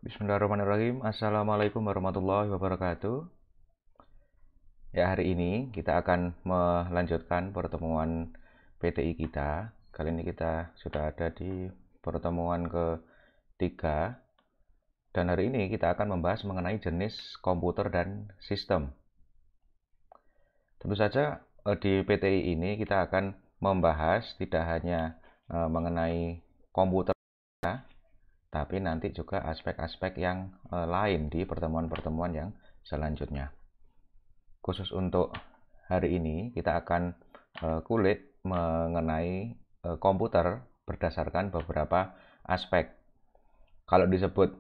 Bismillahirrahmanirrahim. Assalamualaikum warahmatullahi wabarakatuh. Ya, hari ini kita akan melanjutkan pertemuan PTI kita. Kali ini kita sudah ada di pertemuan ketiga. Dan hari ini kita akan membahas mengenai jenis komputer dan sistem. Tentu saja di PTI ini kita akan membahas tidak hanya mengenai komputer, tapi nanti juga aspek-aspek yang lain di pertemuan-pertemuan yang selanjutnya. Khusus untuk hari ini kita akan kulik mengenai komputer berdasarkan beberapa aspek. Kalau disebut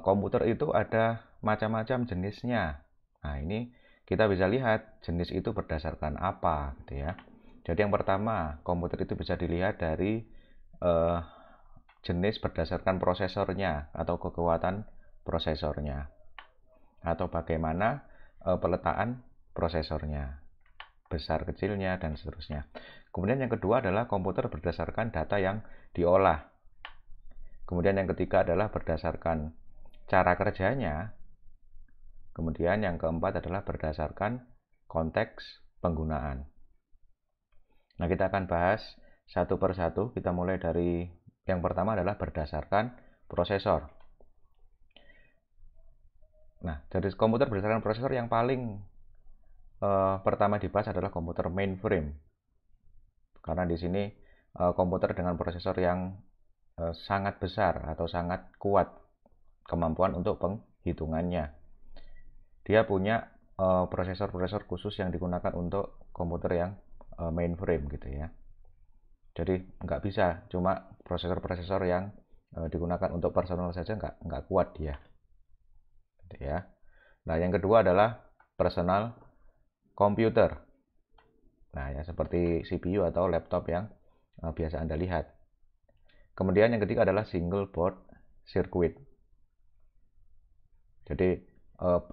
komputer itu ada macam-macam jenisnya. Nah, ini kita bisa lihat jenis itu berdasarkan apa gitu ya. Jadi yang pertama, komputer itu bisa dilihat dari jenis berdasarkan prosesornya atau kekuatan prosesornya atau bagaimana peletakan prosesornya, besar kecilnya dan seterusnya. Kemudian yang kedua adalah komputer berdasarkan data yang diolah. Kemudian yang ketiga adalah berdasarkan cara kerjanya. Kemudian yang keempat adalah berdasarkan konteks penggunaan. Nah, kita akan bahas satu persatu. Kita mulai dari yang pertama adalah berdasarkan prosesor. Nah, dari komputer berdasarkan prosesor yang paling pertama dibahas adalah komputer mainframe. Karena di sini komputer dengan prosesor yang sangat besar atau sangat kuat kemampuan untuk penghitungannya. Dia punya prosesor-prosesor khusus yang digunakan untuk komputer yang mainframe gitu ya. Jadi nggak bisa cuma prosesor-prosesor yang digunakan untuk personal saja nggak kuat dia. Gitu ya. Nah, yang kedua adalah personal komputer. Nah, ya seperti CPU atau laptop yang biasa Anda lihat. Kemudian yang ketiga adalah single board circuit. Jadi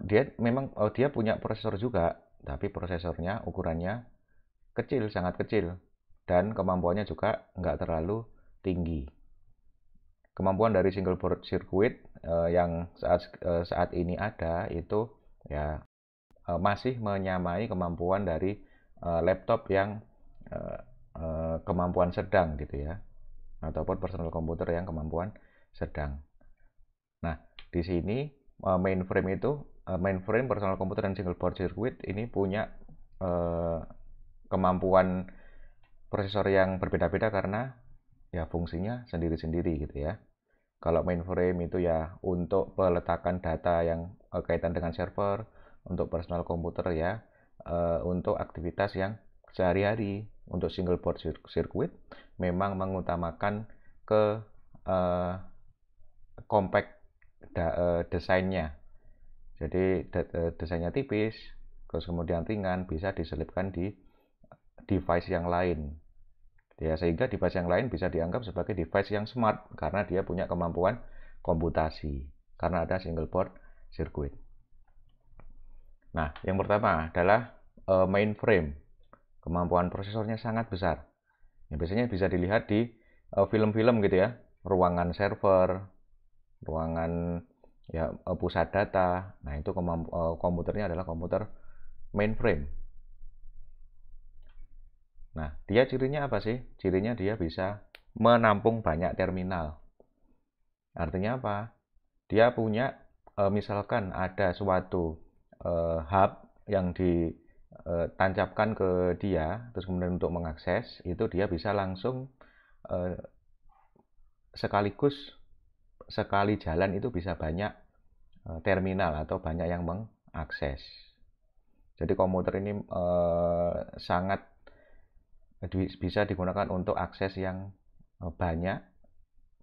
dia punya prosesor juga, tapi prosesornya ukurannya kecil, sangat kecil, dan kemampuannya juga nggak terlalu tinggi. Kemampuan dari single board circuit yang saat ini ada itu ya masih menyamai kemampuan dari laptop yang kemampuan sedang gitu ya, ataupun personal komputer yang kemampuan sedang. Nah, di sini mainframe personal komputer dan single board circuit ini punya kemampuan prosesor yang berbeda-beda karena ya fungsinya sendiri-sendiri gitu ya. Kalau mainframe itu ya untuk peletakan data yang kaitan dengan server, untuk personal komputer ya untuk aktivitas yang sehari-hari. Untuk single board circuit memang mengutamakan ke compact desainnya. Jadi desainnya tipis, terus kemudian ringan, bisa diselipkan di device yang lain. Ya, sehingga device yang lain bisa dianggap sebagai device yang smart karena dia punya kemampuan komputasi karena ada single board circuit. Nah, yang pertama adalah mainframe. Kemampuan prosesornya sangat besar. Ya, biasanya bisa dilihat di film-film gitu ya, ruangan server, ruangan ya pusat data. Nah, itu komputernya adalah komputer mainframe. Nah, dia cirinya apa sih? Cirinya dia bisa menampung banyak terminal. Artinya apa? Dia punya misalkan ada suatu hub yang ditancapkan ke dia, terus kemudian untuk mengakses, itu dia bisa langsung sekaligus sekali jalan itu bisa banyak terminal atau banyak yang mengakses. Jadi komputer ini sangat bisa digunakan untuk akses yang banyak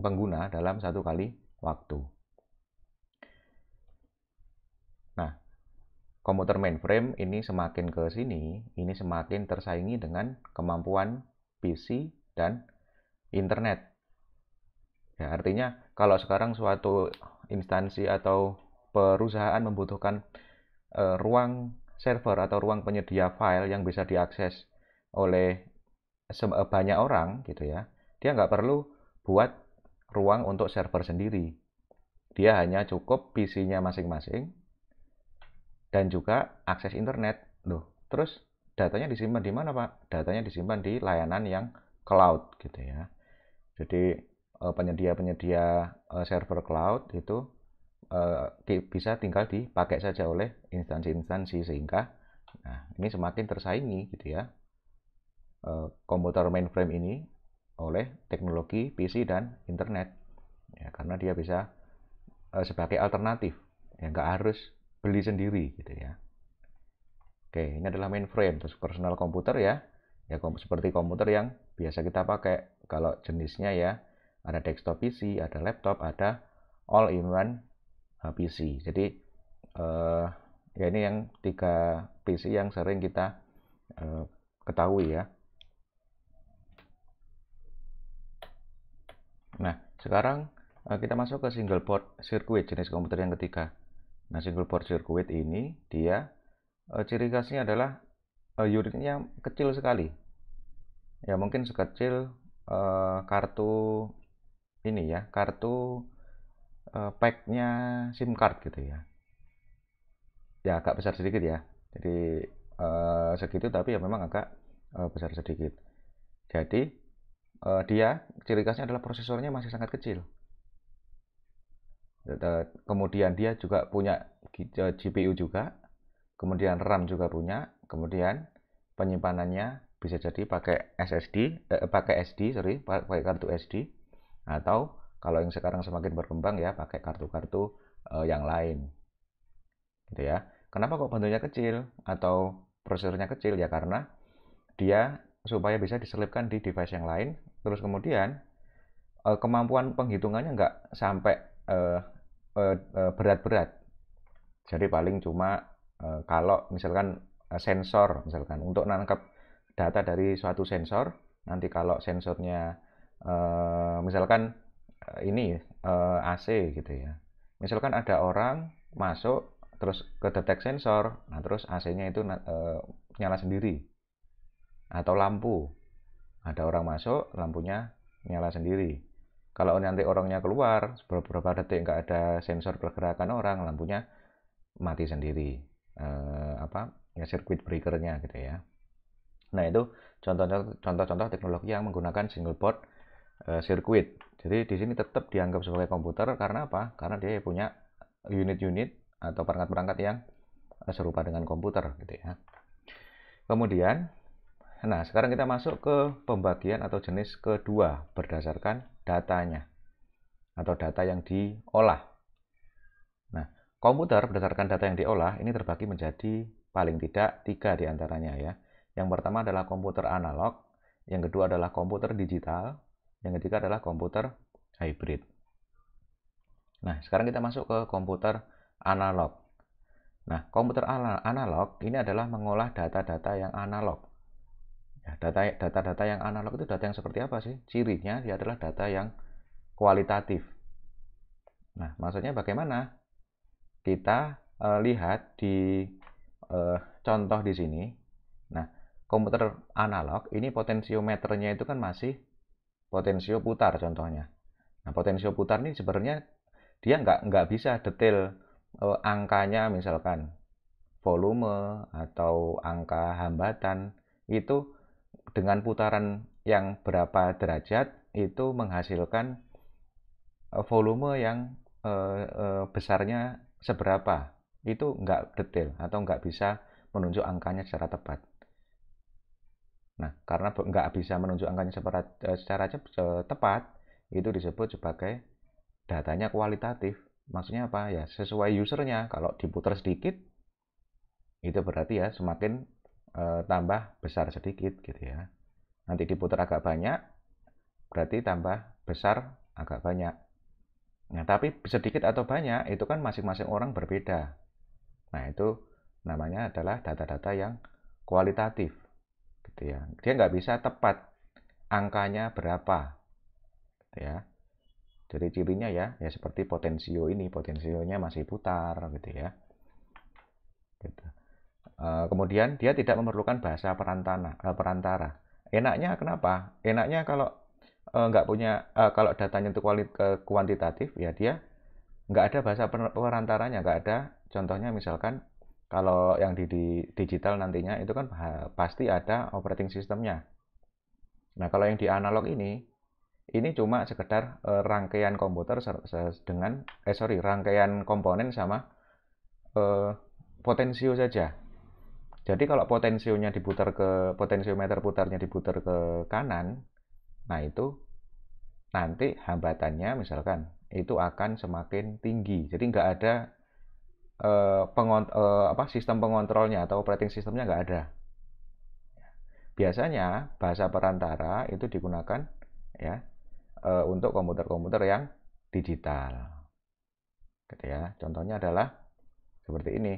pengguna dalam satu kali waktu. Nah, komputer mainframe ini semakin ke sini, ini semakin tersaingi dengan kemampuan PC dan internet. Ya, artinya kalau sekarang suatu instansi atau perusahaan membutuhkan ruang server atau ruang penyedia file yang bisa diakses oleh banyak orang gitu ya, dia nggak perlu buat ruang untuk server sendiri. Dia hanya cukup PC-nya masing-masing dan juga akses internet. Loh, terus datanya disimpan di mana, Pak? Datanya disimpan di layanan yang cloud gitu ya. Jadi penyedia-penyedia server cloud itu bisa tinggal dipakai saja oleh instansi-instansi, sehingga nah ini semakin tersaingi gitu ya, komputer mainframe ini oleh teknologi PC dan internet ya, karena dia bisa sebagai alternatif ya, nggak harus beli sendiri gitu ya. Oke, ini adalah mainframe. Terus personal komputer ya, ya seperti komputer yang biasa kita pakai. Kalau jenisnya ya, ada desktop PC, ada laptop, ada all-in-one PC. Jadi ya ini yang 3 PC yang sering kita ketahui ya. Nah, sekarang kita masuk ke single board circuit, jenis komputer yang ketiga. Nah, single board circuit ini dia ciri khasnya adalah unitnya kecil sekali. Ya mungkin sekecil kartu ini ya, kartu packnya SIM card gitu ya. Ya agak besar sedikit ya. Jadi segitu, tapi ya memang agak besar sedikit. Jadi dia ciri khasnya adalah prosesornya masih sangat kecil. Kemudian dia juga punya GPU juga, kemudian RAM juga punya, kemudian penyimpanannya bisa jadi pakai pakai kartu SD, atau kalau yang sekarang semakin berkembang ya pakai kartu-kartu yang lain gitu ya. Kenapa kok bentuknya kecil atau prosesornya kecil? Ya karena dia supaya bisa diselipkan di device yang lain, terus kemudian kemampuan penghitungannya nggak sampai berat-berat. Jadi paling cuma kalau misalkan sensor, misalkan untuk nangkap data dari suatu sensor, nanti kalau sensornya misalkan ini AC gitu ya. Misalkan ada orang masuk terus kedetek sensor, nah terus AC-nya itu nyala sendiri. Atau lampu, ada orang masuk, lampunya nyala sendiri. Kalau nanti orangnya keluar, beberapa detik nggak ada sensor pergerakan orang, lampunya mati sendiri. Ya circuit breakernya gitu ya. Nah itu contoh-contoh teknologi yang menggunakan single board circuit. Jadi di sini tetap dianggap sebagai komputer karena apa? Karena dia punya unit-unit atau perangkat-perangkat yang serupa dengan komputer gitu ya. Kemudian, nah sekarang kita masuk ke pembagian atau jenis kedua berdasarkan datanya atau data yang diolah. Nah, komputer berdasarkan data yang diolah ini terbagi menjadi paling tidak 3 diantaranya ya. Yang pertama adalah komputer analog, yang kedua adalah komputer digital, yang ketiga adalah komputer hybrid. Nah, sekarang kita masuk ke komputer analog. Nah, komputer analog ini adalah mengolah data-data yang analog. Ya, data-data yang analog itu data yang seperti apa sih? Cirinya dia adalah data yang kualitatif. Nah, maksudnya bagaimana? Kita lihat di contoh di sini. Nah, komputer analog ini potensiometernya itu kan masih potensio putar contohnya. Nah, potensio putar ini sebenarnya dia nggak bisa detail angkanya, misalkan volume atau angka hambatan itu dengan putaran yang berapa derajat itu menghasilkan volume yang besarnya seberapa, itu nggak detail atau nggak bisa menunjuk angkanya secara tepat. Nah, karena nggak bisa menunjuk angkanya secara tepat, itu disebut sebagai datanya kualitatif. Maksudnya apa ya? Sesuai usernya. Kalau diputar sedikit, itu berarti ya semakin tambah besar sedikit gitu ya. Nanti diputar agak banyak, berarti tambah besar agak banyak. Nah, tapi sedikit atau banyak itu kan masing-masing orang berbeda. Nah, itu namanya adalah data-data yang kualitatif. Gitu ya. Dia nggak bisa tepat angkanya berapa. Gitu ya. Jadi cirinya ya seperti potensio ini, potensionya masih putar gitu ya. Gitu. Kemudian dia tidak memerlukan bahasa perantara. Enaknya kenapa? Enaknya kalau nggak punya kalau datanya itu kuantitatif ya dia nggak ada bahasa perantaranya, nggak ada. Contohnya misalkan kalau yang di digital nantinya itu kan pasti ada operating systemnya. Nah, kalau yang di analog ini cuma sekedar rangkaian komputer dengan rangkaian komponen sama potensio saja. Jadi kalau potensionya diputar potensiometer putarnya diputar ke kanan, nah itu nanti hambatannya misalkan itu akan semakin tinggi. Jadi nggak ada sistem pengontrolnya atau operating sistemnya nggak ada. Biasanya bahasa perantara itu digunakan ya untuk komputer-komputer yang digital. Gitu ya. Contohnya adalah seperti ini.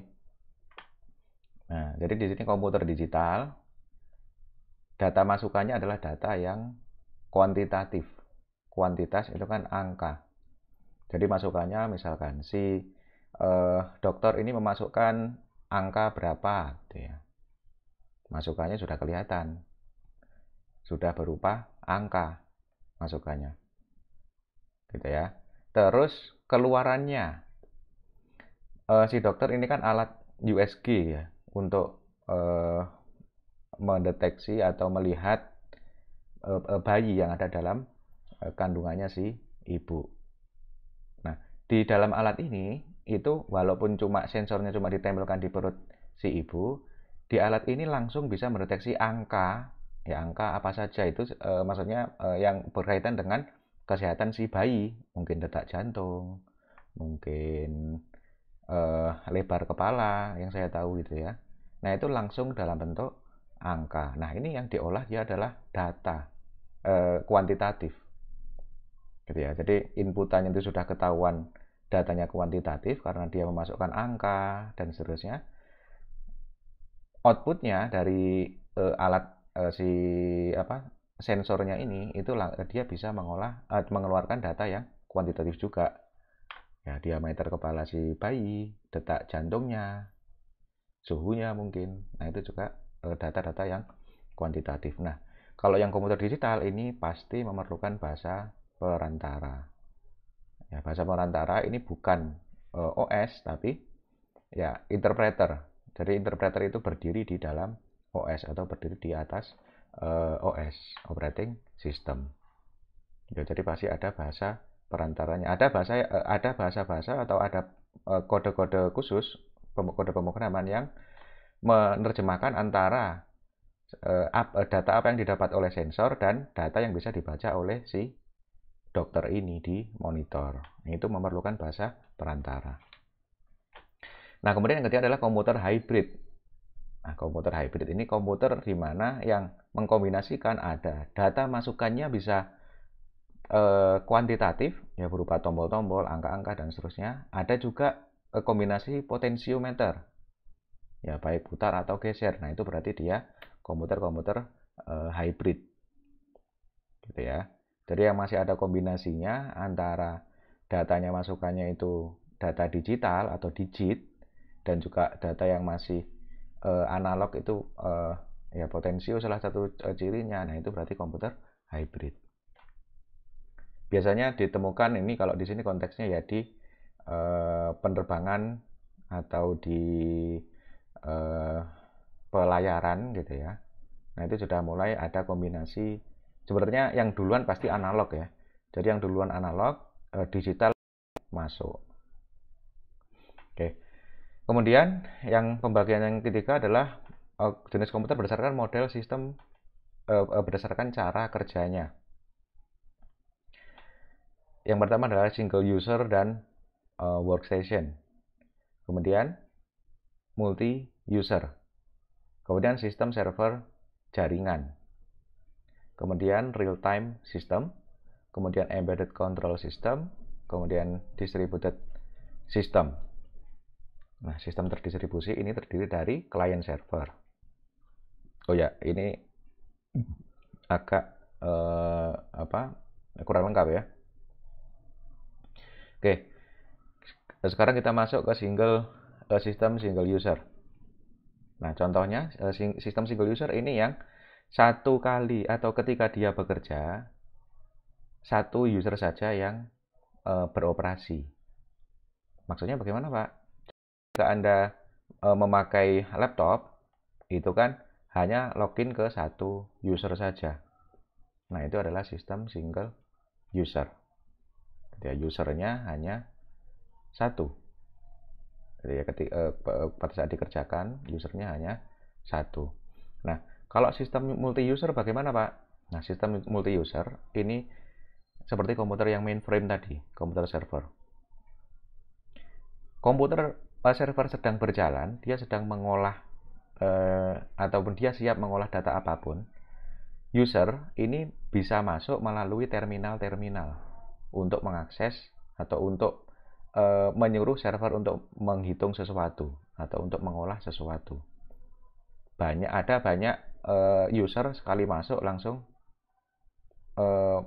Nah, jadi di sini komputer digital, data masukannya adalah data yang kuantitatif. Kuantitas itu kan angka. Jadi masukannya misalkan si dokter ini memasukkan angka berapa, gitu ya. Masukannya sudah kelihatan, sudah berupa angka masukannya, gitu ya. Terus keluarannya, si dokter ini kan alat USG ya untuk mendeteksi atau melihat bayi yang ada dalam kandungannya si ibu. Nah, di dalam alat ini itu walaupun cuma sensornya cuma ditempelkan di perut si ibu, di alat ini langsung bisa mendeteksi angka, ya angka apa saja itu maksudnya yang berkaitan dengan kesehatan si bayi, mungkin detak jantung, mungkin lebar kepala yang saya tahu gitu ya. Nah, itu langsung dalam bentuk angka. Nah, ini yang diolah dia adalah data kuantitatif. Gitu ya. Jadi inputannya itu sudah ketahuan datanya kuantitatif karena dia memasukkan angka dan seterusnya. Outputnya dari alat si sensornya ini itu dia bisa mengeluarkan data yang kuantitatif juga. Ya, diameter kepala si bayi, detak jantungnya, suhunya mungkin. Nah, itu juga data-data yang kuantitatif. Nah, kalau yang komputer digital ini pasti memerlukan bahasa perantara. Ya, bahasa perantara ini bukan OS tapi ya interpreter. Jadi interpreter itu berdiri di dalam OS atau berdiri di atas OS, operating system. Ya, jadi pasti ada bahasa perantaranya. Ada bahasa-bahasa atau ada kode-kode khusus, kode pemrograman yang menerjemahkan antara data apa yang didapat oleh sensor dan data yang bisa dibaca oleh si dokter ini di monitor. Itu memerlukan bahasa perantara. Nah, kemudian yang ketiga adalah komputer hybrid. Nah, komputer hybrid ini komputer di mana yang mengkombinasikan ada data masukannya bisa kuantitatif, ya berupa tombol-tombol, angka-angka, dan seterusnya. Ada juga kombinasi potensiometer, ya baik putar atau geser. Nah, itu berarti dia komputer-komputer hybrid. Gitu ya. Jadi yang masih ada kombinasinya antara datanya masukannya itu data digital atau digit dan juga data yang masih analog itu ya potensio salah satu cirinya. Nah, itu berarti komputer hybrid. Biasanya ditemukan ini kalau di sini konteksnya ya di penerbangan atau di pelayaran gitu ya. Nah, itu sudah mulai ada kombinasi. Sebenarnya yang duluan pasti analog ya. Jadi yang duluan analog, digital masuk. Oke. Kemudian yang pembagian yang ketiga adalah jenis komputer berdasarkan model sistem, berdasarkan cara kerjanya. Yang pertama adalah single user dan workstation. Kemudian multi user. Kemudian sistem server jaringan. Kemudian real time system, kemudian embedded control system, kemudian distributed system. Nah, sistem terdistribusi ini terdiri dari client server. Oh ya, ini agak kurang lengkap ya. Oke, sekarang kita masuk ke sistem single user. Nah, contohnya sistem single user ini yang satu kali atau ketika dia bekerja, satu user saja yang beroperasi. Maksudnya bagaimana, Pak? Jika Anda memakai laptop, itu kan hanya login ke satu user saja. Nah, itu adalah sistem single user. Ya, usernya hanya satu. Jadi ya, pada saat dikerjakan, usernya hanya satu. Nah, kalau sistem multi-user bagaimana, Pak? Nah, sistem multi-user ini seperti komputer yang mainframe tadi, komputer server. Komputer server sedang berjalan, dia sedang mengolah ataupun dia siap mengolah data apapun. User ini bisa masuk melalui terminal-terminal untuk mengakses atau untuk menyuruh server untuk menghitung sesuatu atau untuk mengolah sesuatu. Ada banyak user sekali masuk langsung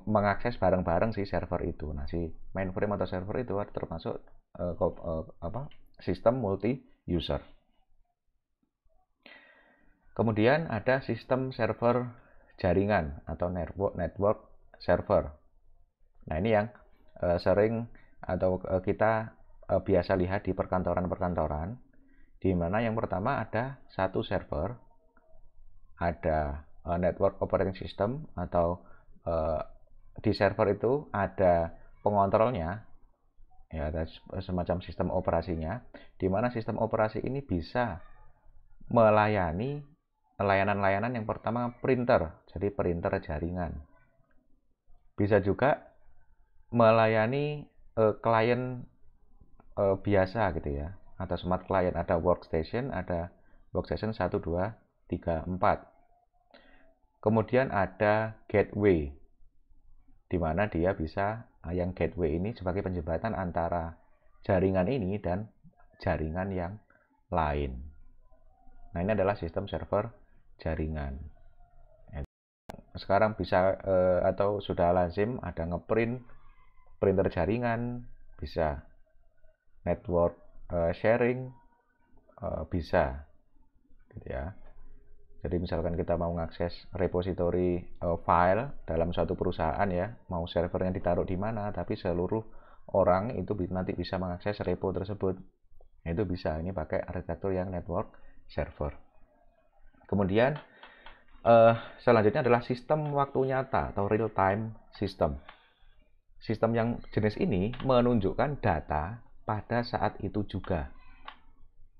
mengakses bareng-bareng si server itu. Nah, si mainframe atau server itu termasuk sistem multi user. Kemudian ada sistem server jaringan atau network server. Nah, ini yang sering atau kita biasa lihat di perkantoran-perkantoran, di mana yang pertama ada satu server, ada network operating system atau di server itu ada pengontrolnya, ya ada semacam sistem operasinya, di mana sistem operasi ini bisa melayani layanan-layanan yang pertama printer, jadi printer jaringan. Bisa juga melayani klien biasa gitu ya, atau smart client, ada workstation 1, 2, 3, 4. Kemudian ada gateway, di mana dia bisa, yang gateway ini sebagai penjembatan antara jaringan ini dan jaringan yang lain. Nah, ini adalah sistem server jaringan. Sekarang bisa atau sudah lazim ada ngeprint printer jaringan, bisa network sharing, bisa gitu ya. Jadi misalkan kita mau mengakses repository file dalam suatu perusahaan ya, mau servernya ditaruh di mana, tapi seluruh orang itu nanti bisa mengakses repo tersebut. Nah, itu bisa, ini pakai arsitektur yang network server. Kemudian selanjutnya adalah sistem waktu nyata atau real time system. Sistem yang jenis ini menunjukkan data pada saat itu juga.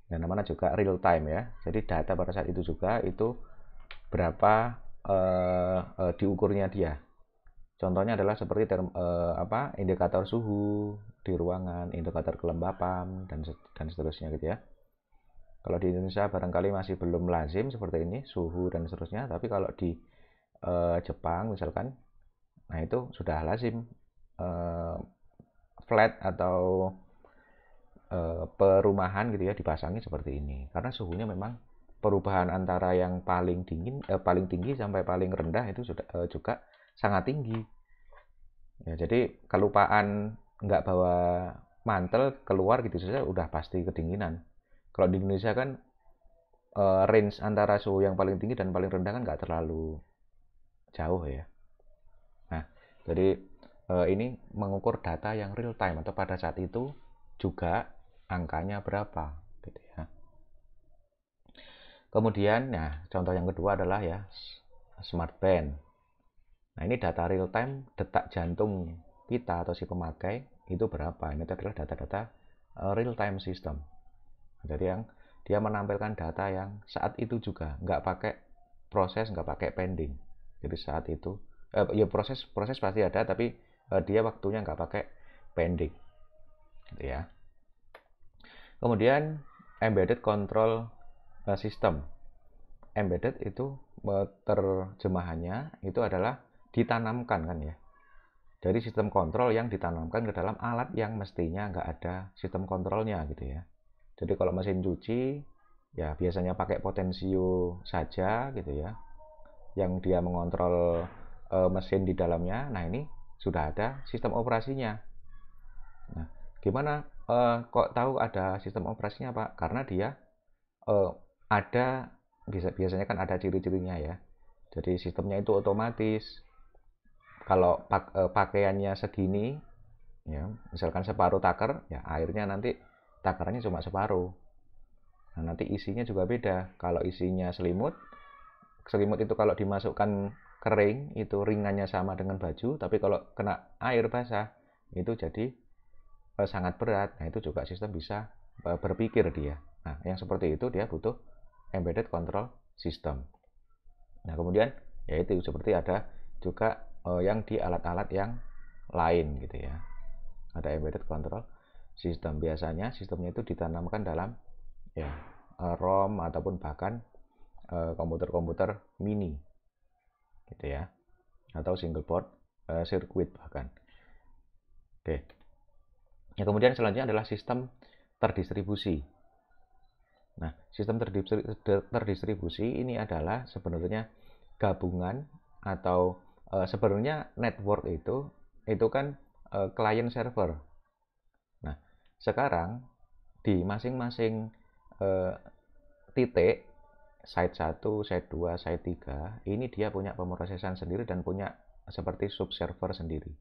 Dan namanya juga real time ya. Jadi data pada saat itu juga itu berapa diukurnya dia. Contohnya adalah seperti indikator suhu di ruangan, indikator kelembapan dan seterusnya gitu ya. Kalau di Indonesia barangkali masih belum lazim seperti ini, suhu dan seterusnya, tapi kalau di Jepang misalkan, nah itu sudah lazim flat atau perumahan gitu ya dipasangi seperti ini, karena suhunya memang perubahan antara yang paling tinggi sampai paling rendah itu sudah juga sangat tinggi ya. Jadi kelupaan nggak bawa mantel keluar gitu saja udah pasti kedinginan. Kalau di Indonesia kan range antara suhu yang paling tinggi dan paling rendah kan nggak terlalu jauh ya. Nah, jadi ini mengukur data yang real time atau pada saat itu juga angkanya berapa gitu ya. Kemudian nah contoh yang kedua adalah ya smart band. Nah, ini data real time detak jantung kita atau si pemakai itu berapa. Ini adalah data-data real time system. Jadi yang dia menampilkan data yang saat itu juga, nggak pakai proses, nggak pakai pending. Jadi saat itu ya proses pasti ada, tapi dia waktunya nggak pakai pending gitu ya. Kemudian embedded control system. Embedded itu terjemahannya itu adalah ditanamkan kan ya. Dari sistem kontrol yang ditanamkan ke dalam alat yang mestinya nggak ada sistem kontrolnya gitu ya. Jadi kalau mesin cuci ya biasanya pakai potensio saja gitu ya, yang dia mengontrol mesin di dalamnya. Nah, ini sudah ada sistem operasinya. Nah, gimana kok tahu ada sistem operasinya, Pak? Karena dia ada biasanya kan ada ciri-cirinya ya. Jadi sistemnya itu otomatis. Kalau pakaiannya segini ya, misalkan separuh taker ya airnya nanti takarannya cuma separuh. Nah, nanti isinya juga beda. Kalau isinya selimut itu kalau dimasukkan kering, itu ringannya sama dengan baju, tapi kalau kena air basah, itu jadi sangat berat. Nah, itu juga sistem bisa berpikir dia. Nah, yang seperti itu dia butuh embedded control system. Nah, kemudian yaitu seperti ada juga yang di alat-alat yang lain gitu ya. Ada embedded control system. Biasanya sistemnya itu ditanamkan dalam ya ROM ataupun bahkan komputer-komputer mini gitu ya, atau single board circuit bahkan. Oke. Ya, kemudian selanjutnya adalah sistem terdistribusi. Nah, sistem terdistribusi ini adalah sebenarnya gabungan atau sebenarnya network itu kan client server. Nah, sekarang di masing-masing titik site 1, site 2, site 3 ini dia punya pemrosesan sendiri dan punya seperti subserver sendiri.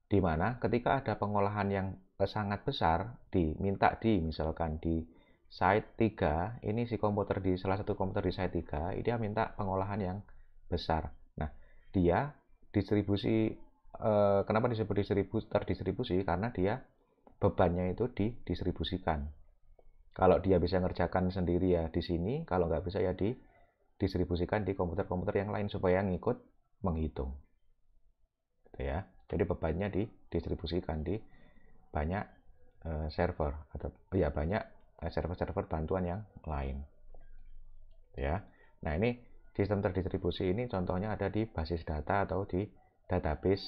Di mana ketika ada pengolahan yang sangat besar misalkan di site 3, ini si komputer di salah satu komputer di site 3, dia minta pengolahan yang besar. Nah, dia distribusi kenapa disebut terdistribusi? Karena dia bebannya itu didistribusikan. Kalau dia bisa ngerjakan sendiri ya di sini, kalau nggak bisa ya didistribusikan di komputer-komputer yang lain supaya ngikut menghitung. Gitu ya. Jadi bebannya didistribusikan di banyak server atau ya banyak server-server bantuan yang lain. Ya. Nah, ini sistem terdistribusi ini contohnya ada di basis data atau di database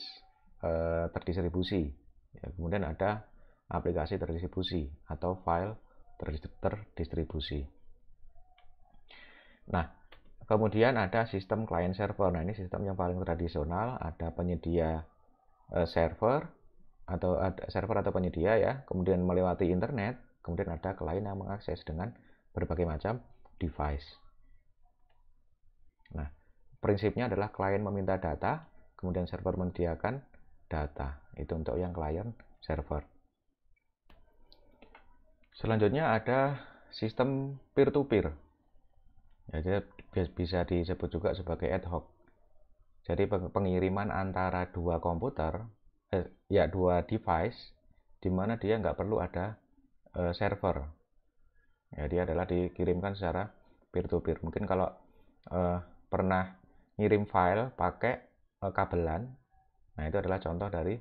terdistribusi. Ya, kemudian ada aplikasi terdistribusi atau file terdistribusi. Nah, kemudian ada sistem client server. Nah, ini sistem yang paling tradisional, ada penyedia server atau penyedia ya, kemudian melewati internet, kemudian ada klien yang mengakses dengan berbagai macam device. Nah, prinsipnya adalah klien meminta data, kemudian server menyediakan data. Itu untuk yang client server. Selanjutnya ada sistem peer-to-peer. Jadi bisa disebut juga sebagai ad hoc. Jadi pengiriman antara dua komputer, dua device, di mana dia nggak perlu ada server. Ya, dia adalah dikirimkan secara peer-to-peer. Mungkin kalau pernah ngirim file pakai kabelan, nah itu adalah contoh dari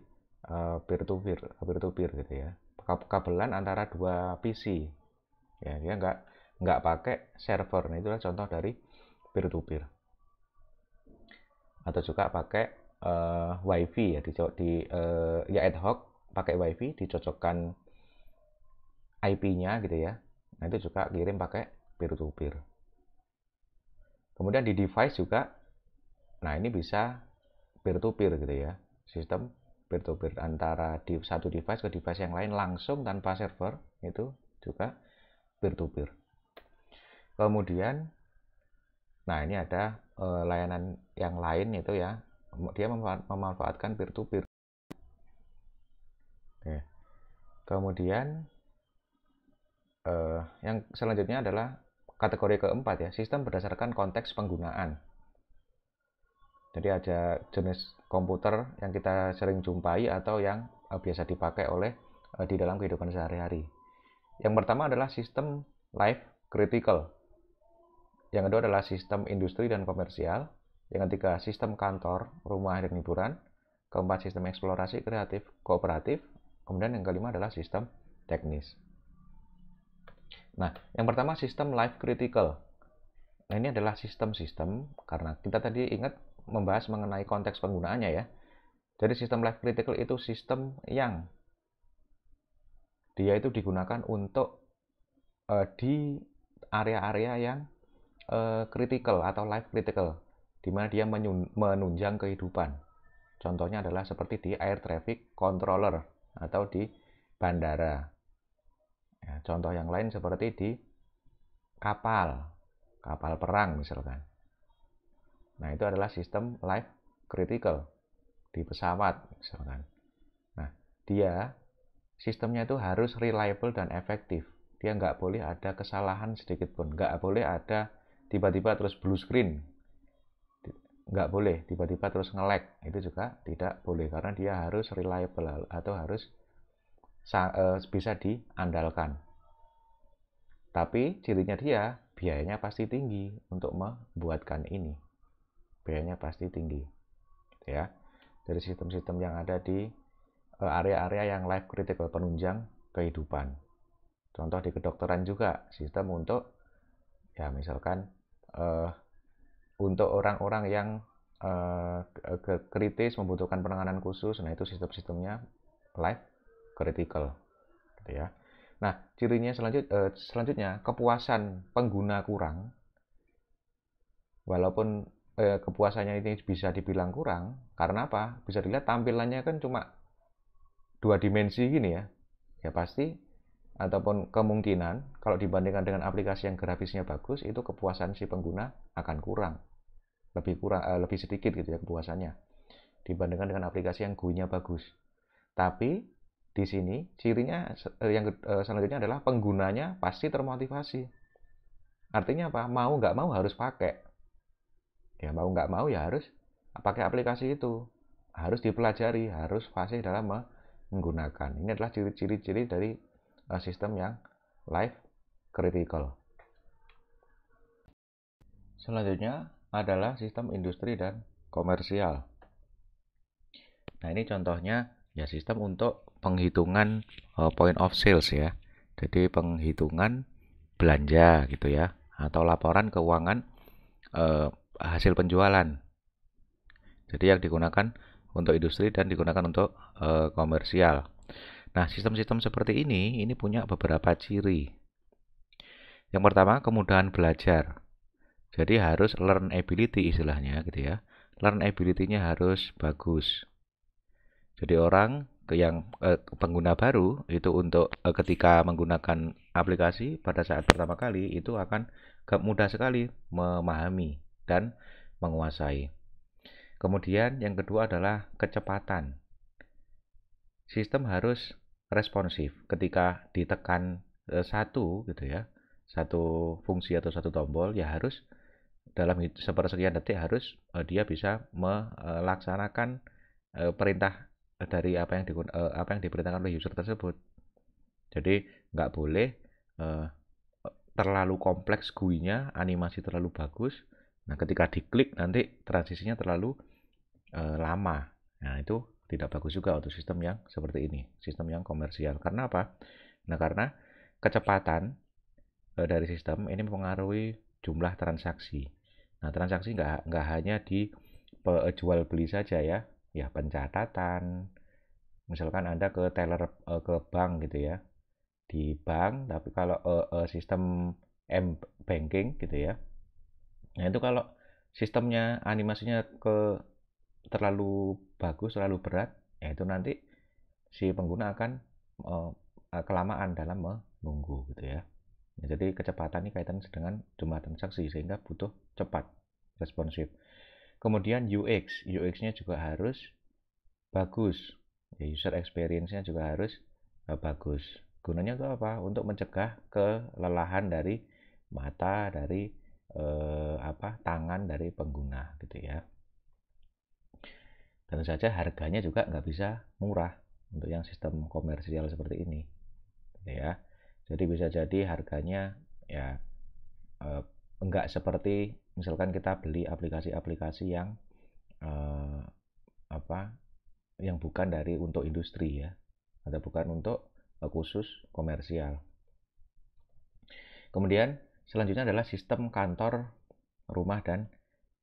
peer-to-peer gitu ya. Kabelan antara dua PC. Ya, dia nggak pakai server. Nah, itulah contoh dari peer-to-peer. Atau juga pakai wifi ya ya ad hoc pakai wifi dicocokkan IP-nya gitu ya. Nah, itu juga kirim pakai peer-to-peer. Kemudian di device juga, nah ini bisa peer-to-peer gitu ya. Sistem peer-to-peer antara satu device ke device yang lain langsung tanpa server, itu juga peer-to-peer. Kemudian, nah ini ada layanan yang lain itu ya, dia memanfaatkan peer-to-peer. Kemudian yang selanjutnya adalah kategori keempat ya, sistem berdasarkan konteks penggunaan. Jadi ada jenis komputer yang kita sering jumpai atau yang biasa dipakai oleh di dalam kehidupan sehari-hari. Yang pertama adalah sistem life critical. Yang kedua adalah sistem industri dan komersial. Yang ketiga sistem kantor, rumah, dan hiburan. Keempat sistem eksplorasi kreatif, kooperatif. Kemudian yang kelima adalah sistem teknis. Nah, yang pertama sistem life critical. Nah, ini adalah sistem-sistem karena kita tadi ingat membahas mengenai konteks penggunaannya ya. Jadi sistem life critical itu sistem yang dia itu digunakan untuk di area-area yang critical atau life critical, di mana dia menunjang kehidupan. Contohnya adalah seperti di air traffic controller atau di bandara. Ya, contoh yang lain seperti di kapal perang misalkan. Nah, itu adalah sistem life critical di pesawat misalkan. Nah, dia sistemnya itu harus reliable dan efektif. Dia nggak boleh ada kesalahan sedikit pun, nggak boleh ada tiba-tiba terus blue screen, nggak boleh tiba-tiba terus nge-lag, itu juga tidak boleh karena dia harus reliable atau harus bisa diandalkan. Tapi cirinya dia biayanya pasti tinggi untuk membuatkan ini, biayanya pasti tinggi ya. Dari sistem-sistem yang ada di area-area yang life critical, penunjang kehidupan. Contoh di kedokteran juga sistem untuk ya misalkan untuk orang-orang yang kritis membutuhkan penanganan khusus, nah itu sistem-sistemnya life critical gitu ya. Nah, cirinya selanjutnya kepuasan pengguna kurang. Walaupun kepuasannya ini bisa dibilang kurang, karena apa? Bisa dilihat tampilannya kan cuma 2 dimensi gini ya. Ya pasti ataupun kemungkinan kalau dibandingkan dengan aplikasi yang grafisnya bagus, itu kepuasan si pengguna akan kurang. Lebih sedikit gitu ya kepuasannya dibandingkan dengan aplikasi yang GUI-nya bagus. Tapi di sini cirinya yang selanjutnya adalah penggunanya pasti termotivasi. Artinya apa? Mau nggak mau harus pakai. Ya mau nggak mau ya harus pakai aplikasi itu. Harus dipelajari, harus fasih dalam menggunakan. Ini adalah ciri-ciri dari sistem yang life critical. Selanjutnya adalah sistem industri dan komersial. Nah, ini contohnya ya sistem untuk penghitungan point of sales ya. Jadi penghitungan belanja gitu ya, atau laporan keuangan hasil penjualan. Jadi yang digunakan untuk industri dan digunakan untuk komersial. Nah, sistem-sistem seperti ini punya beberapa ciri. Yang pertama, kemudahan belajar. Jadi harus learnability istilahnya gitu ya. Learnability-nya harus bagus. Jadi orang yang pengguna baru itu untuk ketika menggunakan aplikasi pada saat pertama kali itu akan mudah sekali memahami dan menguasai. Kemudian yang kedua adalah kecepatan. Sistem harus responsif ketika ditekan satu gitu ya, satu fungsi atau satu tombol ya harus dalam sepersekian detik harus dia bisa melaksanakan perintah dari apa yang diperintahkan oleh user tersebut. Jadi nggak boleh terlalu kompleks GUI-nya, animasi terlalu bagus. Nah, ketika diklik nanti transisinya terlalu lama. Nah, itu tidak bagus juga untuk sistem yang seperti ini, sistem yang komersial. Karena apa? Nah, karena kecepatan dari sistem ini mempengaruhi jumlah transaksi. Nah, transaksi nggak hanya di jual beli saja ya, ya pencatatan. Misalkan Anda ke teller ke bank gitu ya, di bank, tapi kalau sistem m-banking gitu ya. Nah, itu kalau sistemnya animasinya terlalu bagus, terlalu berat, ya itu nanti si pengguna akan kelamaan dalam menunggu gitu ya. Ya, jadi kecepatan ini kaitan dengan jumlah transaksi sehingga butuh cepat, responsif. Kemudian UX-nya juga harus bagus. Ya, user experience-nya juga harus bagus. Gunanya itu apa? Untuk mencegah kelelahan dari mata, dari tangan dari pengguna gitu ya. Tentu saja harganya juga nggak bisa murah untuk yang sistem komersial seperti ini gitu ya. Jadi bisa jadi harganya ya enggak seperti misalkan kita beli aplikasi-aplikasi yang eh, yang bukan dari untuk industri ya, atau bukan untuk khusus komersial. Kemudian selanjutnya adalah sistem kantor, rumah dan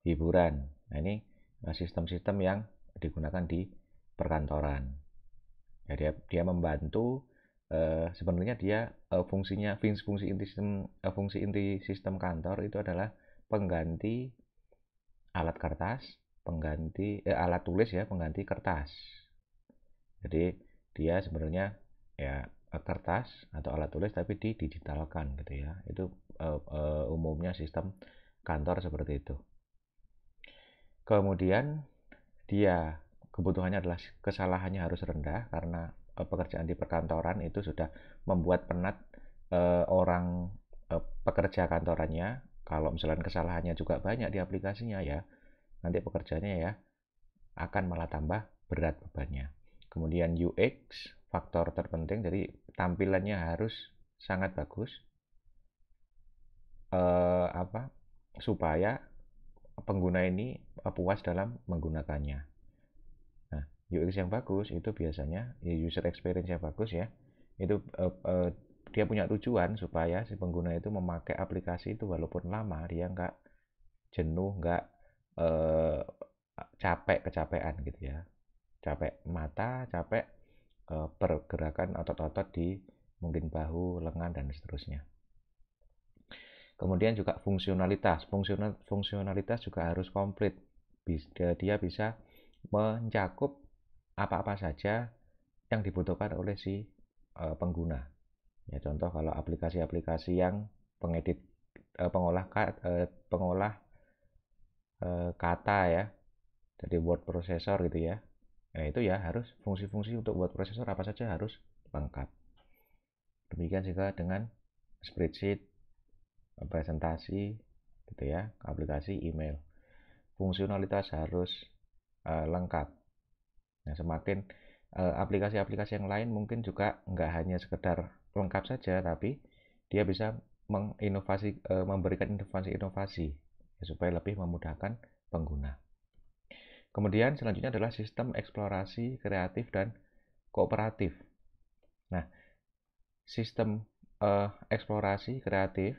hiburan. Nah, ini sistem-sistem yang digunakan di perkantoran. Ya, dia membantu sebenarnya dia fungsi inti sistem kantor itu adalah pengganti alat kertas, alat tulis ya, pengganti kertas. Jadi dia sebenarnya ya kertas atau alat tulis tapi didigitalkan gitu ya. Itu umumnya sistem kantor seperti itu. Kemudian dia kebutuhannya adalah kesalahannya harus rendah karena pekerjaan di perkantoran itu sudah membuat penat orang pekerja kantorannya. Kalau misalnya kesalahannya juga banyak di aplikasinya ya, nanti pekerjaannya ya akan malah tambah berat bebannya. Kemudian UX, faktor terpenting, jadi tampilannya harus sangat bagus supaya pengguna ini puas dalam menggunakannya. Nah, UX yang bagus itu biasanya user experience yang bagus ya. Itu dia punya tujuan supaya si pengguna itu memakai aplikasi itu walaupun lama dia nggak jenuh, nggak kecapean gitu ya. Capek mata, capek pergerakan otot-otot di mungkin bahu, lengan dan seterusnya. Kemudian juga fungsionalitas juga harus komplit. Dia bisa mencakup apa-apa saja yang dibutuhkan oleh si pengguna. Ya, contoh kalau aplikasi-aplikasi yang pengedit pengolah kata ya, jadi word processor gitu ya. Nah, itu ya harus fungsi-fungsi untuk word processor apa saja harus lengkap. Demikian juga dengan spreadsheet, presentasi gitu ya, aplikasi email. Fungsionalitas harus lengkap. Nah, semakin aplikasi-aplikasi yang lain mungkin juga nggak hanya sekedar lengkap saja, tapi dia bisa memberikan inovasi-inovasi ya, supaya lebih memudahkan pengguna. Kemudian selanjutnya adalah sistem eksplorasi kreatif dan kooperatif. Nah, sistem eksplorasi kreatif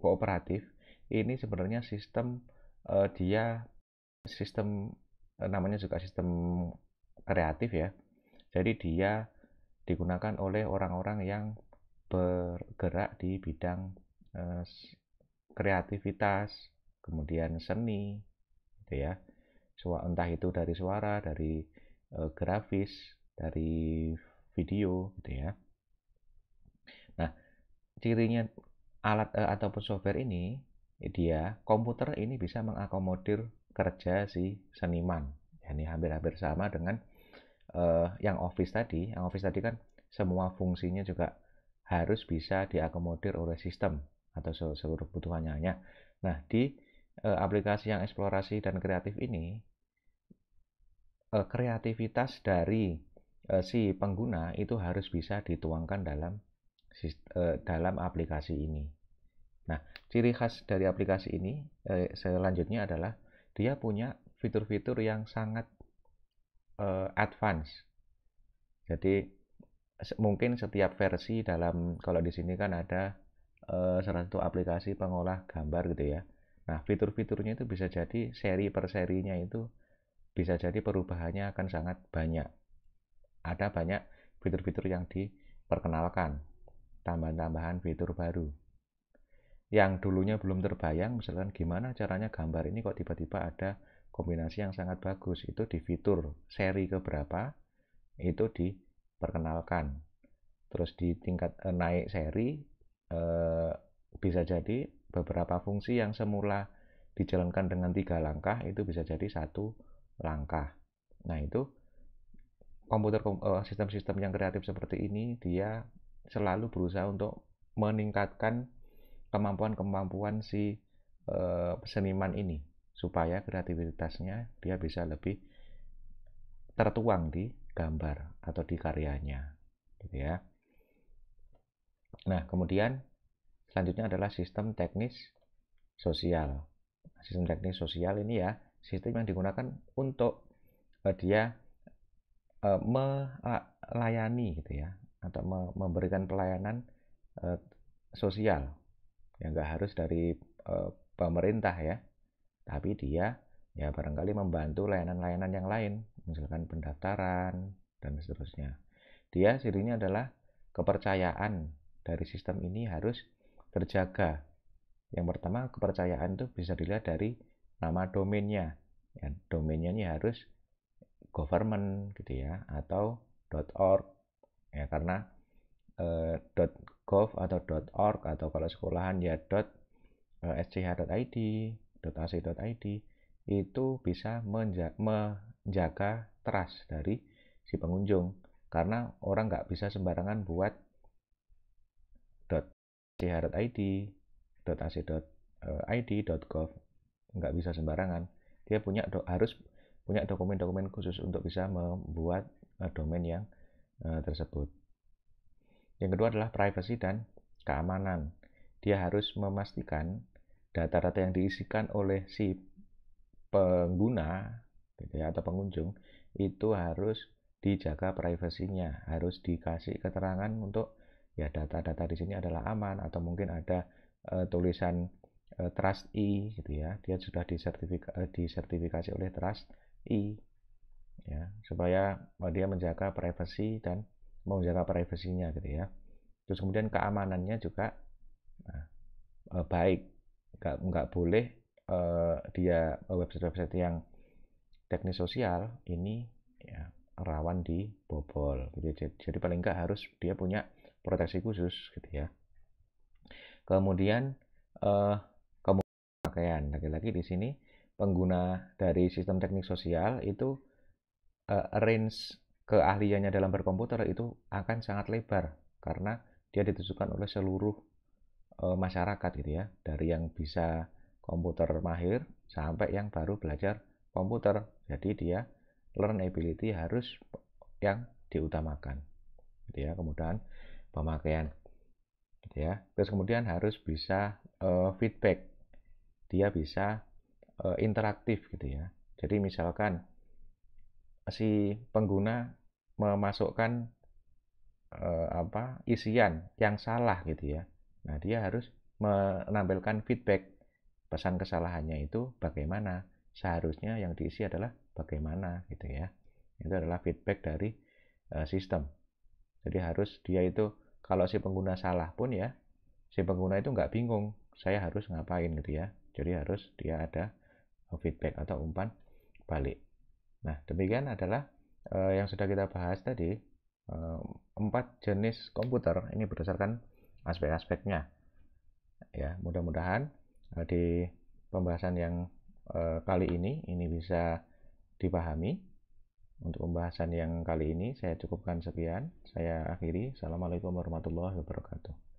kooperatif ini sebenarnya sistem namanya juga sistem kreatif ya. Jadi dia digunakan oleh orang-orang yang bergerak di bidang kreativitas, kemudian seni, gitu ya. Entah itu dari suara, dari grafis, dari video, gitu ya. Nah, cirinya alat ataupun software ini, komputer ini bisa mengakomodir kerja si seniman. Ini hampir-hampir sama dengan yang Office tadi. Yang Office tadi kan semua fungsinya juga harus bisa diakomodir oleh sistem atau seluruh kebutuhannya. Nah, di aplikasi yang eksplorasi dan kreatif ini, kreativitas dari si pengguna itu harus bisa dituangkan dalam aplikasi ini. Nah, ciri khas dari aplikasi ini selanjutnya adalah dia punya fitur-fitur yang sangat advance. Jadi mungkin setiap versi kalau di sini kan ada salah satu aplikasi pengolah gambar gitu ya. Nah, fitur-fiturnya itu bisa jadi seri per serinya itu bisa jadi perubahannya akan sangat banyak. Ada banyak fitur-fitur yang diperkenalkan, tambahan-tambahan fitur baru. Yang dulunya belum terbayang, misalkan gimana caranya gambar ini kok tiba-tiba ada kombinasi yang sangat bagus. Itu di fitur seri keberapa, itu diperkenalkan. Terus di tingkat naik seri, bisa jadi beberapa fungsi yang semula dijalankan dengan 3 langkah, itu bisa jadi 1 langkah. Nah, itu sistem-sistem yang kreatif seperti ini dia selalu berusaha untuk meningkatkan kemampuan-kemampuan si seniman ini supaya kreativitasnya dia bisa lebih tertuang di gambar atau di karyanya gitu ya. Nah, kemudian selanjutnya adalah sistem teknis sosial. Sistem teknis sosial ini ya sistem yang digunakan untuk dia melayani gitu ya, atau memberikan pelayanan sosial yang nggak harus dari pemerintah ya, tapi dia ya barangkali membantu layanan-layanan yang lain, misalkan pendaftaran dan seterusnya. Dia cirinya adalah kepercayaan dari sistem ini harus terjaga. Yang pertama, kepercayaan itu bisa dilihat dari nama domainnya. Ya, domainnya ini harus government gitu ya, atau .org ya, karena .gov atau .org, atau kalau sekolahan ya .sch.id, .ac.id, itu bisa menjaga trust dari si pengunjung. karena orang nggak bisa sembarangan buat .ch.id, .ac.id, .gov, nggak bisa sembarangan. Dia harus punya dokumen-dokumen khusus untuk bisa membuat domain yang tersebut. Yang kedua adalah privacy dan keamanan. Dia harus memastikan data-data yang diisikan oleh si pengguna gitu ya, atau pengunjung itu harus dijaga privasinya, harus dikasih keterangan untuk ya data-data di sini adalah aman, atau mungkin ada tulisan Trust E gitu ya, dia sudah disertifikasi oleh Trust E ya, supaya dia menjaga privasi dan menjaga privasinya gitu ya. Terus kemudian keamanannya juga baik, nggak boleh dia website-website yang teknis sosial ini ya rawan dibobol gitu. Jadi paling nggak harus dia punya proteksi khusus gitu ya. Kemudian pemakaian, lagi-lagi di sini pengguna dari sistem teknik sosial itu range keahliannya dalam berkomputer itu akan sangat lebar karena dia ditujukan oleh seluruh masyarakat gitu ya, dari yang bisa komputer mahir sampai yang baru belajar komputer. Jadi dia learn ability harus yang diutamakan gitu ya. Kemudian pemakaian gitu ya. Terus kemudian harus bisa feedback, dia bisa interaktif gitu ya. Jadi misalkan si pengguna memasukkan isian yang salah gitu ya, nah dia harus menampilkan feedback, pesan kesalahannya itu bagaimana, seharusnya yang diisi adalah bagaimana gitu ya. Itu adalah feedback dari sistem. Jadi harus dia itu, kalau si pengguna salah pun ya, si pengguna itu nggak bingung saya harus ngapain gitu ya. Jadi harus dia ada feedback atau umpan balik. Nah, demikian adalah yang sudah kita bahas tadi, 4 jenis komputer ini berdasarkan aspek-aspeknya ya. Mudah-mudahan di pembahasan yang kali ini bisa dipahami. Untuk pembahasan yang kali ini saya cukupkan sekian, saya akhiri. Assalamualaikum warahmatullahi wabarakatuh.